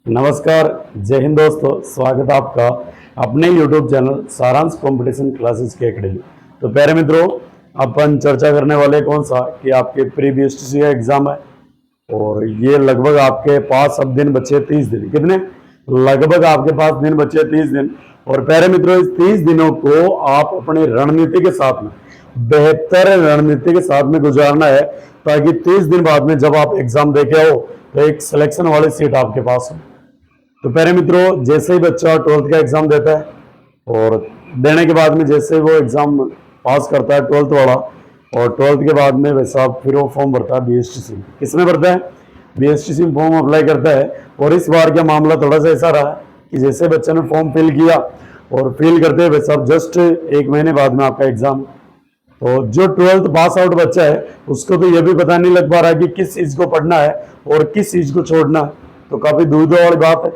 नमस्कार, जय हिंद दोस्तों। स्वागत है आपका अपने YouTube चैनल सारांश कंपटीशन क्लासेस के एकेडमी। तो प्यारे मित्रों, अपन चर्चा करने वाले कौन सा कि आपके प्री BSTC का एग्जाम है और ये लगभग आपके पास अब दिन बचे 30 दिन। कितने? लगभग आपके पास दिन बचे 30 दिन। और प्यारे मित्रों, इस 30 दिनों को आप अपनी रणनीति के साथ में, बेहतर रणनीति के साथ में गुजारना है, ताकि 30 दिन बाद में जब आप एग्जाम दे के आओ तो एक सिलेक्शन वाली सीट आपके पास हो। तो प्यारे मित्रों, जैसे ही बच्चा 12th का एग्जाम देता है और देने के बाद में जैसे ही वो एग्जाम पास करता है 12th वाला, और 12th के बाद में वैसा फिर वो फॉर्म भरता है BSTC। किसमें भरता है? BSTC में फॉर्म अप्लाई करता है। और इस बार का मामला थोड़ा सा ऐसा रहा कि जैसे बच्चे ने फॉर्म फिल किया और फिल करते हुए सब जस्ट 1 महीने बाद में आपका एग्जाम। तो जो 12th पास आउट बच्चा है उसको तो ये भी पता नहीं लग पा रहा है कि किस चीज को पढ़ना है और किस चीज को छोड़ना है। तो काफी दुविधा वाली बात है।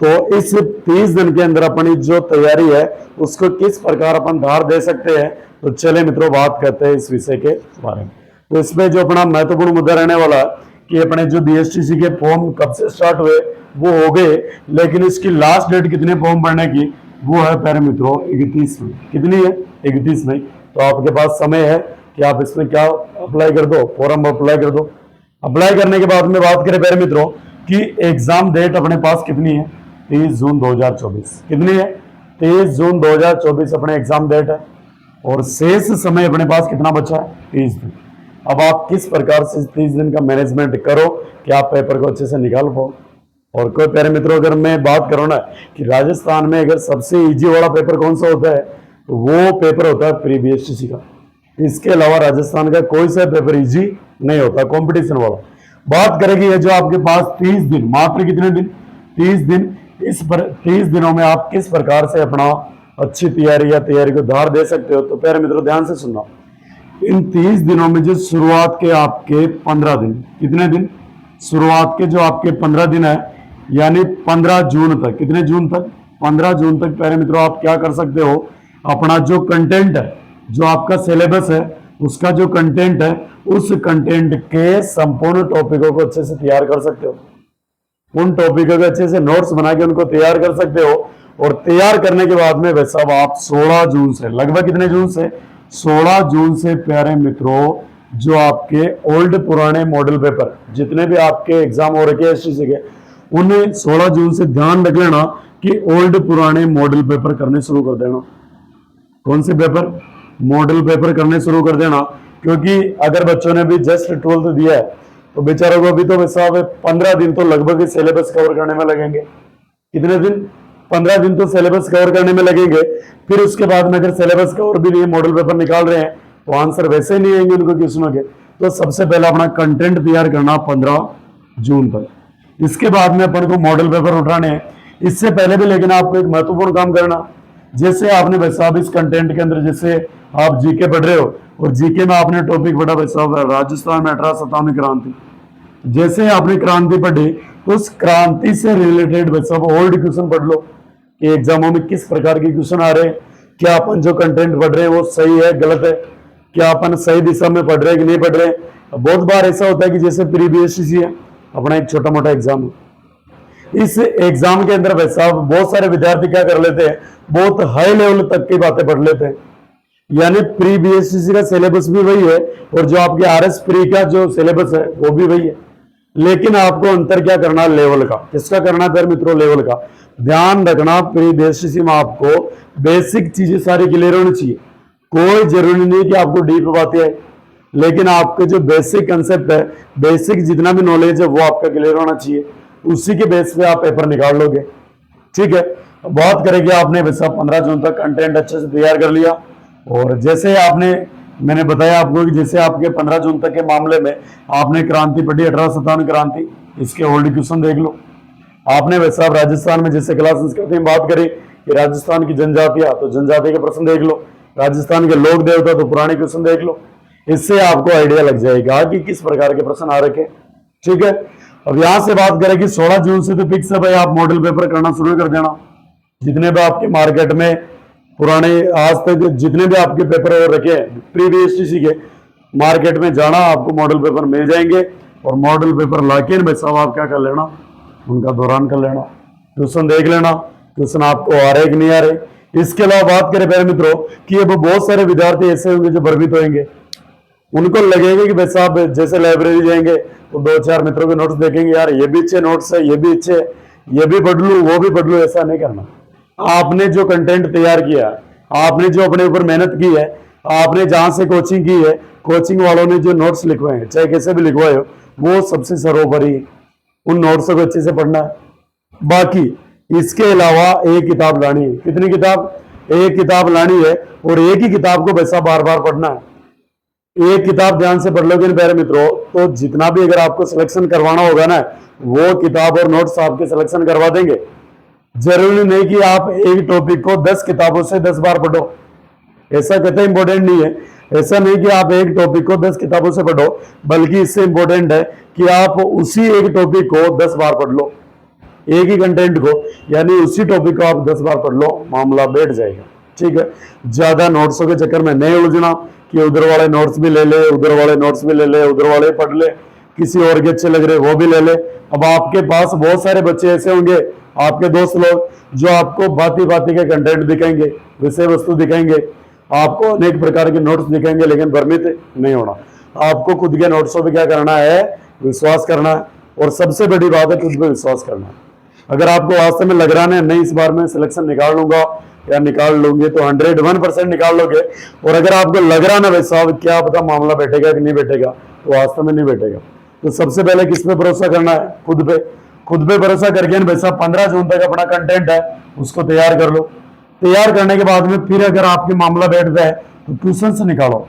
तो इस 30 दिन के अंदर अपनी जो तैयारी है उसको किस प्रकार अपन धार दे सकते हैं, तो चले मित्रों बात करते हैं इस विषय के बारे में। तो इसमें जो अपना महत्वपूर्ण मुद्दा रहने वाला है कि अपने जो BSTC के फॉर्म कब से स्टार्ट हुए वो हो गए, लेकिन इसकी लास्ट डेट कितने फॉर्म भरने की वो है प्यारे मित्रों 31 मई। कितनी है? 31 मई। तो आपके पास समय है कि आप इसमें क्या अप्लाई कर दो, फॉर्म अप्लाई कर दो। अप्लाई करने के बाद में बात करें प्यारे मित्रों कि एग्जाम डेट अपने पास कितनी है? 30 जून 2024। कितनी है? 30 जून 2024 अपने एग्जाम डेट है। और शेष समय अपने पास कितना बचा है? 30 दिन। अब आप किस प्रकार से 30 दिन का मैनेजमेंट करो कि आप पेपर को अच्छे से निकाल पाओ। और कोई प्यारे मित्रों, अगर मैं बात करूँ ना कि राजस्थान में अगर सबसे इजी वाला पेपर कौन सा होता है, तो वो पेपर होता है प्री BSTC का। इसके अलावा राजस्थान का कोई सा पेपर इजी नहीं होता कंपटीशन वाला। बात करेंगे ये जो आपके पास 30 दिन, मात्र कितने दिन? 30 दिन। इस 30 दिनों में आप किस प्रकार से अपना अच्छी तैयारी को धार दे सकते हो। तो प्यारे मित्रों ध्यान से सुनना। इन 30 दिनों में जो शुरुआत के आपके 15 दिन, कितने दिन? शुरुआत के जो आपके 15 दिन है, यानी 15 जून तक। कितने जून तक? 15 जून तक प्यारे मित्रों आप क्या कर सकते हो, अपना जो कंटेंट है, जो आपका सिलेबस है, उसका जो कंटेंट है, उस कंटेंट के संपूर्ण टॉपिकों को अच्छे से तैयार कर सकते हो। उन टॉपिकों के अच्छे से नोट्स बना के उनको तैयार कर सकते हो। और तैयार करने के बाद में वैसा आप 16 जून से, लगभग कितने जून से? 16 जून से प्यारे मित्रों जो आपके ओल्ड पुराने मॉडल पेपर जितने भी आपके एग्जाम हो रखे STC के, उन्हें 16 जून से ध्यान रख लेना कि ओल्ड पुराने मॉडल पेपर करने शुरू कर देना। कौन से पेपर? मॉडल पेपर करने शुरू कर देना। क्योंकि अगर बच्चों ने भी जस्ट 12th दिया है तो बेचारों को अभी तो वैसा 15 दिन तो लगभग सिलेबस कवर करने में लगेंगे। कितने दिन? 15 दिन तो सिलेबस कवर करने में लगेंगे। फिर उसके बाद में अगर सिलेबस कवर भी नहीं, मॉडल पेपर निकाल रहे हैं, तो आंसर वैसे ही नहीं आएंगे उनको क्वेश्चनों के। तो सबसे पहले अपना कंटेंट तैयार करना 15 जून तक। इसके बाद में अपन को मॉडल पेपर उठाने हैं। इससे पहले भी लेकिन आपको एक महत्वपूर्ण काम करना, जैसे आपने वैसा इस कंटेंट के अंदर जैसे आप जीके पढ़ रहे हो और जीके में आपने टॉपिक पढ़ा वैसा राजस्थान में 1857 क्रांति, जैसे आपने क्रांति पढ़ी तो उस क्रांति से रिलेटेड वैसा ओल्ड क्वेश्चन पढ़ लो कि एग्जामों में किस प्रकार के क्वेश्चन आ रहे हैं, क्या अपन जो कंटेंट पढ़ रहे हैं वो सही है गलत है, क्या अपन सही दिशा में पढ़ रहे हैं कि नहीं पढ़ रहे हैं। बहुत बार ऐसा होता है कि जैसे प्री BSTC है अपना एक छोटा मोटा एग्जाम है, इस एग्जाम के अंदर वैसा बहुत सारे विद्यार्थी क्या कर लेते हैं, बहुत हाई लेवल तक की बातें पढ़ लेते हैं। यानी प्री BSTC का सिलेबस भी वही है और जो आपके RS प्री का जो सिलेबस है वो भी वही है, लेकिन आपको अंतर क्या करना है? लेवल का। किसका करना है मित्रों? लेवल का। ध्यान रखना प्री BSTC में आपको बेसिक चीजें सारी क्लियर होनी चाहिए। कोई जरूरी नहीं कि आपको डीप बातें है, लेकिन आपके जो बेसिक कंसेप्ट है, बेसिक जितना भी नॉलेज है वो आपका क्लियर होना चाहिए। उसी के बेस पे आप पेपर निकाल लोगे। ठीक है। बात करेंगे आपने वैसा 15 जून तक कंटेंट अच्छे से तैयार कर लिया। और जैसे मैंने बताया आपको कि जैसे आपके 15 जून तक के मामले में आपने क्रांति पढ़ी 1857 क्रांति, इसके ओल्ड क्वेश्चन देख लो। आपने वैसा राजस्थान में जैसे क्लास संस्कृति में बात करी कि राजस्थान की जनजातियां, तो जनजाति के प्रश्न देख लो। राजस्थान के लोक देवता, तो पुराने क्वेश्चन देख लो। इससे आपको आइडिया लग जाएगा कि किस प्रकार के प्रश्न आ रखे। ठीक है। अब यहां से बात करें कि 16 जून से तो फिक्स है भाई, आप मॉडल पेपर करना शुरू कर देना। जितने भी आपके मार्केट में पुराने आज तक जितने भी आपके पेपर और रखे हैं प्री BSTC के, मार्केट में जाना आपको मॉडल पेपर मिल जाएंगे और मॉडल पेपर लाके भाई साहब आप क्या कर लेना, उनका दौरान कर लेना, ट्यूशन देख लेना, ट्यूशन आपको आ रहे कि नहीं आ रहे। इसके अलावा बात करें प्यारे मित्रों कि अब बहुत सारे विद्यार्थी ऐसे होंगे जो भ्रमित होंगे, उनको लगेगा कि भाई साहब जैसे लाइब्रेरी जाएंगे तो 2-4 मित्रों के नोट्स देखेंगे, यार ये भी अच्छे नोट्स है, ये भी अच्छे, ये भी पढ़ लूं वो भी पढ़ लूं। ऐसा नहीं करना। आपने जो कंटेंट तैयार किया, आपने जो अपने ऊपर मेहनत की है, आपने जहां से कोचिंग की है, कोचिंग वालों ने जो नोट्स लिखवाए हैं, चाहे कैसे भी लिखवाए हो, वो सबसे सर्वोपरि उन नोट्सों को अच्छे से पढ़ना है। बाकी इसके अलावा एक किताब लानी है। कितनी किताब? एक किताब लानी है, और एक ही किताब को वैसा बार बार पढ़ना है। एक किताब ध्यान से पढ़ लोगे प्यारे मित्रों, तो जितना भी अगर आपको सिलेक्शन करवाना होगा ना, वो किताब और नोट्स आपके सिलेक्शन करवा देंगे। जरूरी नहीं कि आप एक टॉपिक को 10 किताबों से 10 बार पढ़ो, ऐसा कहते इंपॉर्टेंट नहीं है। ऐसा नहीं कि आप एक टॉपिक को 10 किताबों से पढ़ो, बल्कि इससे इंपॉर्टेंट है कि आप उसी एक टॉपिक को 10 बार पढ़ लो, एक ही कंटेंट को, यानी उसी टॉपिक को आप 10 बार पढ़ लो, मामला बैठ जाएगा। ठीक है, ज्यादा नोट्सों के चक्कर में नहीं उलझना कि उधर वाले नोट्स भी ले ले, उधर वाले नोट्स भी ले ले, उधर वाले पढ़ ले, किसी और के अच्छे लग रहे वो भी ले ले। अब आपके पास बहुत सारे बच्चे ऐसे होंगे, आपके दोस्त लोग, जो आपको भांति भांति के कंटेंट दिखाएंगे, विषय वस्तु दिखाएंगे, आपको अनेक प्रकार के नोट्स दिखाएंगे, लेकिन भ्रमित नहीं होना। आपको खुद के नोट्सों पर क्या करना है? विश्वास करना है, और सबसे बड़ी बात है खुद पे विश्वास करना है। अगर आपको वास्तव में लग रहा है नहीं इस बार मैं सिलेक्शन निकाल लूंगा या निकाल लूंगी, तो 101% निकाल लोगे। और अगर आपको लग रहा ना भाई साहब क्या पता मामला बैठेगा कि नहीं बैठेगा, तो वास्तव में नहीं बैठेगा। तो सबसे पहले किस पे भरोसा करना है? खुद पे। खुद पे भरोसा करके भाई साहब 15 जून तक अपना कंटेंट है उसको तैयार कर लो। तैयार करने के बाद में फिर अगर आपके मामला बैठता है तो ट्यूशन से निकालो,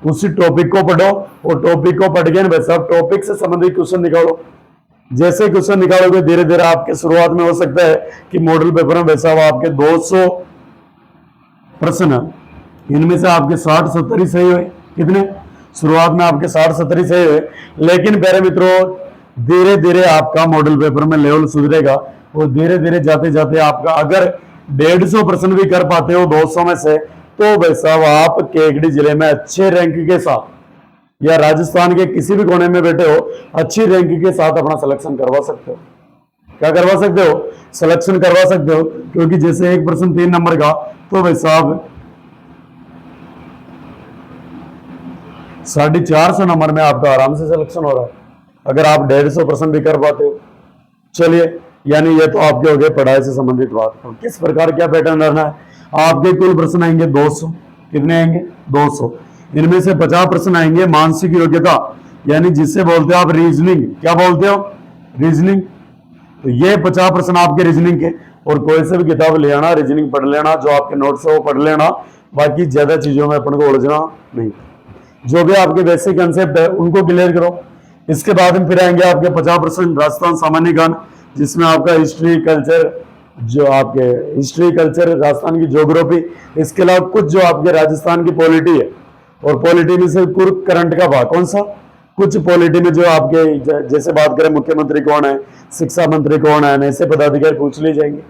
उसी टॉपिक को पढ़ो, और टॉपिक को पढ़ के भाई साहब टॉपिक से संबंधित क्वेश्चन निकालो। जैसे क्वेश्चन निकालोगे धीरे धीरे आपके शुरुआत में हो सकता है कि मॉडल पेपर में वैसा आपके 200 प्रश्न, इनमें से आपके 60-70 ही सही हुए। कितने? शुरुआत में आपके 60-70 ही सही हुए, लेकिन प्यारे मित्रों धीरे धीरे आपका मॉडल पेपर में लेवल सुधरेगा, और धीरे धीरे जाते जाते आपका अगर 150 प्रश्न भी कर पाते हो 200 में से, तो वैसा आप केकड़ी जिले में अच्छे रैंक के साथ, या राजस्थान के किसी भी कोने में बैठे हो, अच्छी रैंक के साथ अपना सिलेक्शन करवा सकते हो। क्या करवा सकते हो? सिलेक्शन करवा सकते हो, क्योंकि जैसे एक प्रश्न 3 नंबर का, तो भाई साहब 450 नंबर में आपका आराम से सिलेक्शन हो रहा है, अगर आप 150 प्रश्न भी कर पाते हो। चलिए, यानी ये तो आपके हो गए पढ़ाई से संबंधित बात। तो किस प्रकार क्या पैटर्न रहना है? आपके कुल प्रश्न आएंगे 200। कितने आएंगे? 200। इनमें से 50 प्रश्न आएंगे मानसिक योग्यता, यानी जिससे बोलते हो आप रीजनिंग। क्या बोलते हो? रीजनिंग। तो ये 50 प्रश्न आपके रीजनिंग के, और कोई से भी किताब ले आना, रीजनिंग पढ़ लेना, जो आपके नोट्स है वो पढ़ लेना, बाकी ज्यादा चीजों में अपन को उलझना नहीं। जो भी आपके बेसिक कंसेप्ट है उनको क्लियर करो। इसके बाद में फिर आएंगे आपके 50 प्रश्न राजस्थान सामान्य ज्ञान, जिसमें आपका हिस्ट्री कल्चर, जो आपके हिस्ट्री कल्चर, राजस्थान की ज्योग्राफी, इसके अलावा कुछ जो आपके राजस्थान की पॉलिटी है, और पॉलिटी में से करंट का भाग कौन सा, कुछ पॉलिटी में जो आपके जैसे बात करें मुख्यमंत्री कौन है, शिक्षा मंत्री कौन है, ऐसे पदाधिकारी पूछ लिए जाएंगे।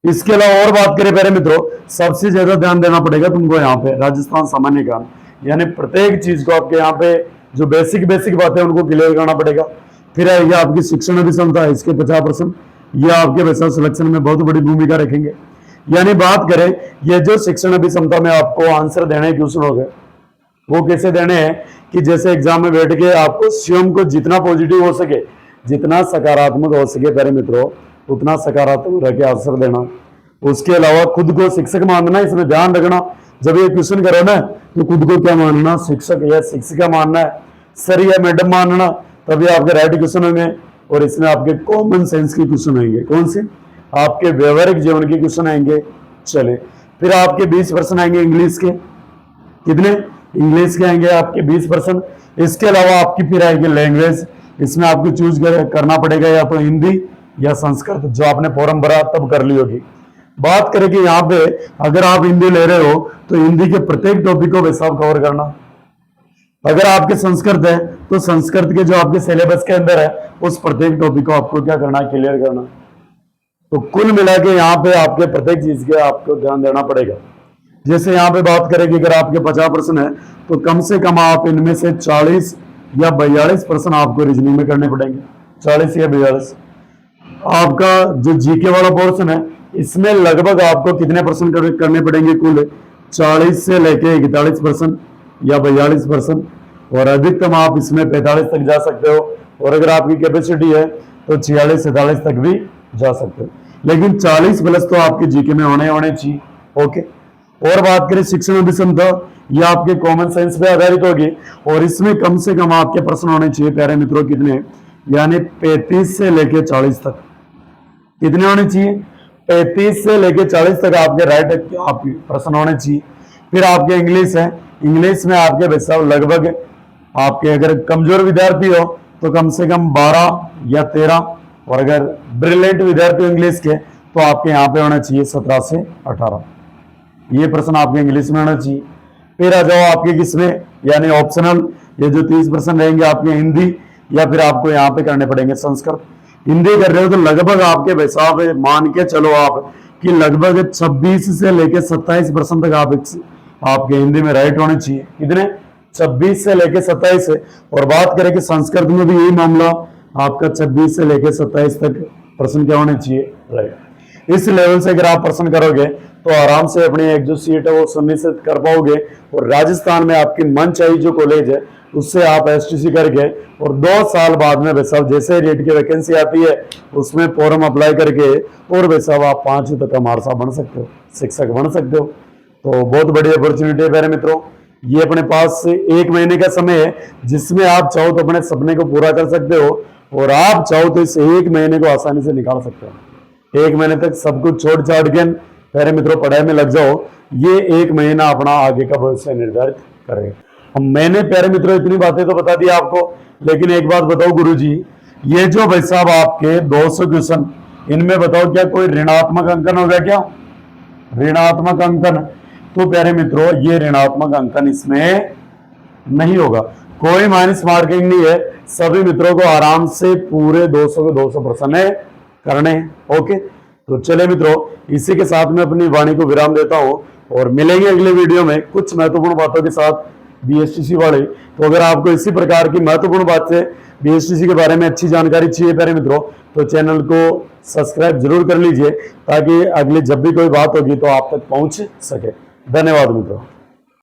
इसके अलावा और बात करें प्यारे मित्रों, सबसे ज्यादा ध्यान देना पड़ेगा तुमको यहाँ पे राजस्थान सामान्य ज्ञान, यानी प्रत्येक चीज को आपके यहाँ पे जो बेसिक बातें उनको क्लियर करना पड़ेगा। फिर आएगी आपकी शिक्षण अभिक्षमता, इसके 50%, ये आपके वैसा सिलेक्शन में बहुत बड़ी भूमिका रखेंगे। यानी बात करें ये जो शिक्षण अभिक्षमता में आपको आंसर देने क्वेश्चन हो गए, वो कैसे देने हैं कि जैसे एग्जाम में बैठ के आपको स्वयं को जितना पॉजिटिव हो सके, जितना सकारात्मक हो सके प्यारे मित्रों, उतना सकारात्मक रह के आंसर देना। उसके अलावा खुद को शिक्षक मानना, इसमें ध्यान रखना, जब ये क्वेश्चन करो ना तो खुद को क्या मानना, शिक्षक या शिक्षिका मानना है, सर या मैडम मानना, तभी आपके राइट क्वेश्चन होंगे। और इसमें आपके कॉमन सेंस के क्वेश्चन आएंगे। कौन से? आपके व्यवहारिक जीवन के क्वेश्चन आएंगे। चले, फिर आपके 20% आएंगे इंग्लिश के। कितने? इंग्लिश के आएंगे आपके 20%। इसके अलावा आपकी फिर आएगी लैंग्वेज, इसमें आपको चूज करना पड़ेगा या तो हिंदी या संस्कृत, जो आपने फॉर्म भरा तब कर ली होगी। बात करें कि यहाँ पे अगर आप हिंदी ले रहे हो तो हिंदी के प्रत्येक टॉपिक को वैसा कवर करना। अगर आपके संस्कृत है तो संस्कृत के जो आपके सिलेबस के अंदर है उस प्रत्येक टॉपिक को आपको क्या करना है, क्लियर करना। तो कुल मिला के यहाँ पे आपके प्रत्येक चीज के आपको ध्यान देना पड़ेगा। जैसे यहाँ पे बात करें कि अगर आपके 50% है तो कम से कम आप इनमें से 40 या 42% आपको रीजनिंग में करने पड़ेंगे। 40 या 42। आपका जो जीके वाला पोर्शन है इसमें लगभग आपको कितने परसेंट करने पड़ेंगे? कुल 40 से लेके 41% या 42%, और अधिकतम आप इसमें 45 तक जा सकते हो, और अगर आपकी कैपेसिटी है तो 46-47 तक भी जा सकते हो, लेकिन 40 प्लस तो आपके जीके में होने चाहिए। ओके, और बात करें शिक्षण अभिक्षमता, यह आपके कॉमन सेंस पे आधारित होगी, और इसमें कम से कम आपके प्रश्न होने चाहिए प्यारे मित्रों कितने, यानी 35 से लेके 40 तक। कितने होने चाहिए? 35 से लेके 40 तक आपके राइट आपके प्रश्न होने चाहिए। फिर आपके इंग्लिश है, इंग्लिश में आपके भाई साहब लगभग आपके अगर कमजोर विद्यार्थी हो तो कम से कम 12 या 13, और अगर ब्रिलियंट विद्यार्थी इंग्लिश के तो आपके यहाँ पे होना चाहिए 17 से 18। ये प्रश्न आपके इंग्लिश में होना चाहिए। फिर आ जाओ आपके किसमें, यानी ऑप्शनल, ये जो 30% रहेंगे आपके हिंदी, या फिर आपको यहाँ पे करने पड़ेंगे संस्कृत। हिंदी कर रहे हो तो लगभग आपके भाई साहब मान के चलो आप कि लगभग 26 से लेके 27% तक आपके हिंदी में राइट होने चाहिए। कितने? 26 से लेके 27 है। और बात करें कि संस्कृत में भी यही मामला, आपका 26 से लेके 27 तक प्रश्न क्या होने चाहिए? राइट। इस लेवल से अगर आप प्रश्न करोगे तो आराम से अपनी एक जो सीट है वो सुनिश्चित कर पाओगे, और राजस्थान में आपकी मनचाही जो कॉलेज है उससे आप एसटीसी करके, और 2 साल बाद में भाई साहब जैसे रेट की वैकेंसी आती है उसमें फॉर्म अप्लाई करके, और भाई साहब आप 5 तक हमारे साथ बन सकते हो, शिक्षक बन सकते हो। तो बहुत बड़ी अपॉर्चुनिटी है मेरे मित्रों। ये अपने पास 1 महीने का समय है जिसमें आप चाहो तो अपने सपने को पूरा कर सकते हो, और आप चाहो तो इस 1 महीने को आसानी से निकाल सकते हो। 1 महीने तक सब कुछ छोड़ छाड़ के मेरे मित्रों पढ़ाई में लग जाओ, ये 1 महीना अपना आगे का भविष्य निर्धारित करेगा। अब मैंने प्यारे मित्रों इतनी बातें तो बता दी आपको, लेकिन एक बात बताओ गुरुजी, ये जो भाई साहब आपके 200 क्वेश्चन, इनमें बताओ क्या कोई ऋणात्मक अंकन होगा क्या? ऋणात्मक अंकन? तो प्यारे मित्रों ये ऋणात्मक अंकन इसमें नहीं होगा, कोई माइनस मार्किंग नहीं है। सभी मित्रों को आराम से पूरे 200 के 200 प्रश्न करने हैं। ओके, तो चले मित्रों, इसी के साथ मैं अपनी वाणी को विराम देता हूं, और मिलेंगे अगले वीडियो में कुछ महत्वपूर्ण बातों के साथ बीएसटीसी वाले। तो अगर आपको इसी प्रकार की महत्वपूर्ण बात से बीएसटीसी के बारे में अच्छी जानकारी चाहिए प्यारे मित्रों, तो चैनल को सब्सक्राइब जरूर कर लीजिए, ताकि अगली जब भी कोई बात होगी तो आप तक पहुंच सके। धन्यवाद मित्रों।